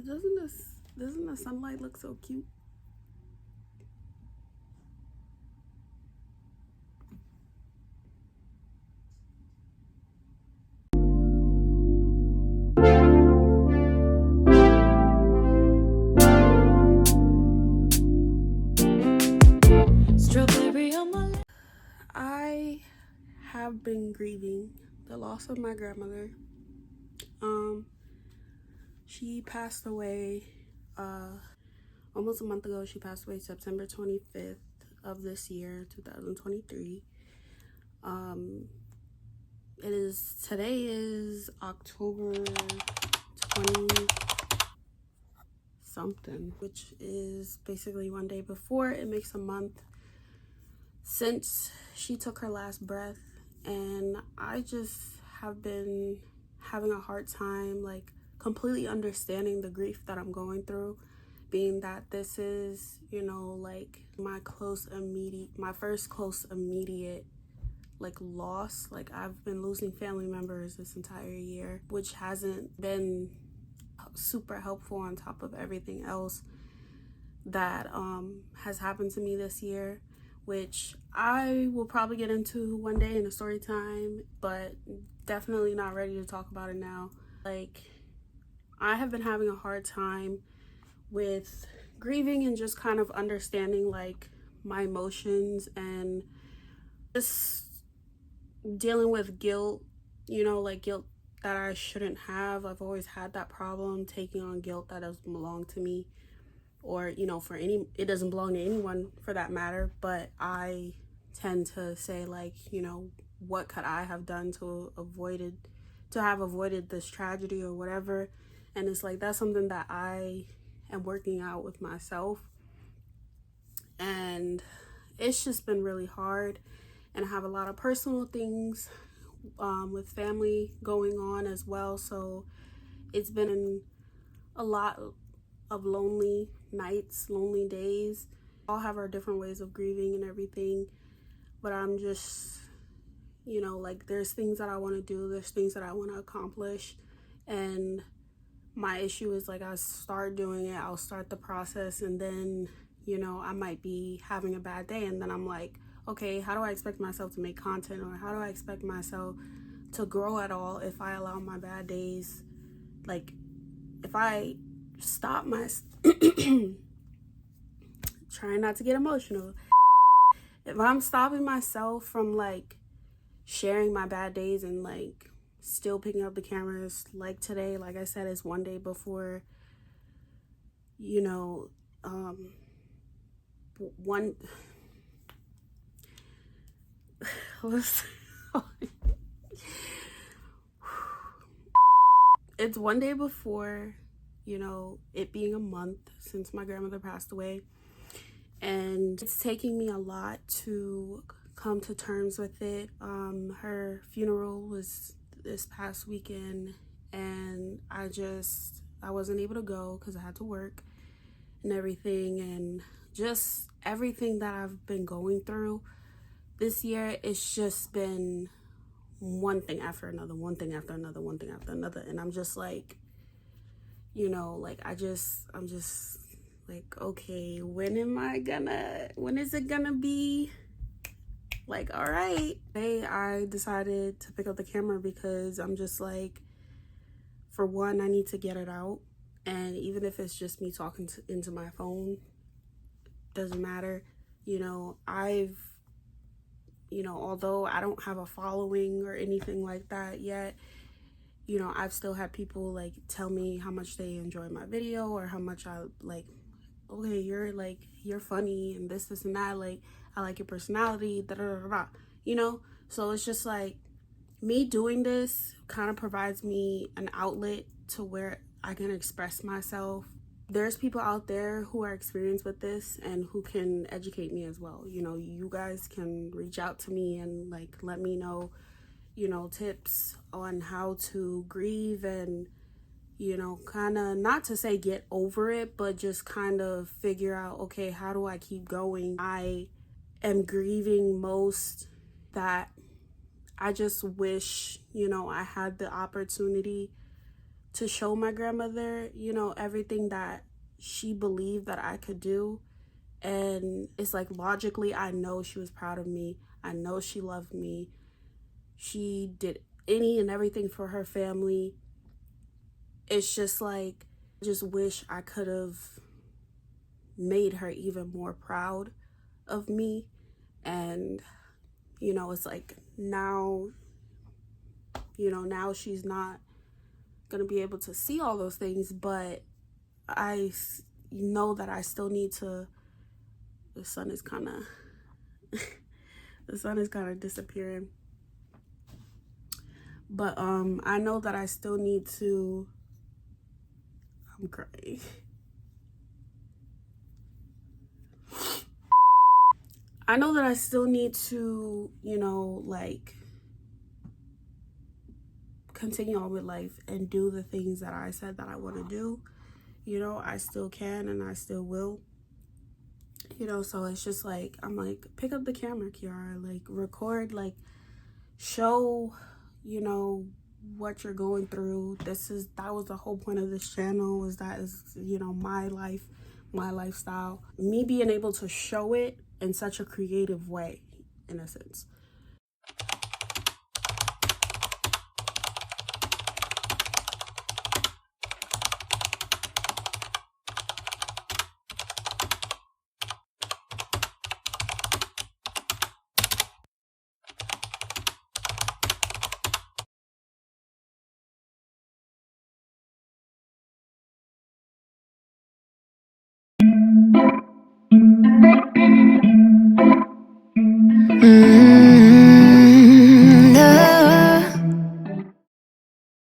Doesn't the sunlight look so cute? I have been grieving the loss of my grandmother. She passed away almost a month ago. She passed away September 25th of this year, 2023. Today is October 20 something, which is basically one day before. It makes a month since she took her last breath, and I just have been having a hard time like completely understanding the grief that I'm going through, being that this is, like my first close immediate like loss. Like, I've been losing family members this entire year, which hasn't been super helpful on top of everything else that has happened to me this year, which I will probably get into one day in a story time, but definitely not ready to talk about it now. Like, I have been having a hard time with grieving and just kind of understanding like my emotions and just dealing with guilt, like guilt that I shouldn't have. I've always had that problem taking on guilt that doesn't belong to me, or it doesn't belong to anyone for that matter. But I tend to say like, what could I have done to have avoided this tragedy or whatever. And it's like, that's something that I am working out with myself, and it's just been really hard. And I have a lot of personal things with family going on as well, so it's been a lot of lonely nights, lonely days. We all have our different ways of grieving and everything, but I'm just, like, there's things that I want to do, there's things that I want to accomplish, and my issue is like, I start doing it, I'll start the process, and then I might be having a bad day, and then I'm like, okay, how do I expect myself to make content, or how do I expect myself to grow at all if I allow my bad days, like, if I stop my trying not to get emotional, if I'm stopping myself from like sharing my bad days and like still picking up the cameras, like today, like I said, is one day before, one it's one day before, it being a month since my grandmother passed away, and it's taking me a lot to come to terms with it. Her funeral was this past weekend, and I wasn't able to go because I had to work and everything, and just everything that I've been going through this year, it's just been one thing after another, one thing after another, one thing after another, and I'm just like, like, I'm just like, okay, when is it gonna be like, all right. Today I decided to pick up the camera because I'm just like, for one, I need to get it out, and even if it's just me talking into my phone, doesn't matter. Although I don't have a following or anything like that yet, I've still had people like tell me how much they enjoy my video, or how much I like, okay, you're funny and this and that, like, I like your personality, da da da da, so it's just like, me doing this kind of provides me an outlet to where I can express myself. There's people out there who are experienced with this and who can educate me as well. You guys can reach out to me and like let me know, tips on how to grieve and, kind of, not to say get over it, but just kind of figure out, okay, how do I keep going? I am grieving most that I just wish, I had the opportunity to show my grandmother, you know, everything that she believed that I could do. And it's like, logically, I know she was proud of me. I know she loved me. She did any and everything for her family. It's just like, I just wish I could have made her even more proud of me. And, you know, it's like now, you know, now she's not going to be able to see all those things, but I know that I still need to, the sun is kind of, the sun is kind of disappearing. But I know that I still need to, I'm crying. I know that I still need to, you know, like, continue on with life and do the things that I said that I want to do. You know, I still can and I still will. You know, so it's just like, I'm like, pick up the camera, Kiara, like, record, like, show, you know, what you're going through. That was the whole point of this channel, was that is, you know, my life, my lifestyle, me being able to show it in such a creative way, in a sense.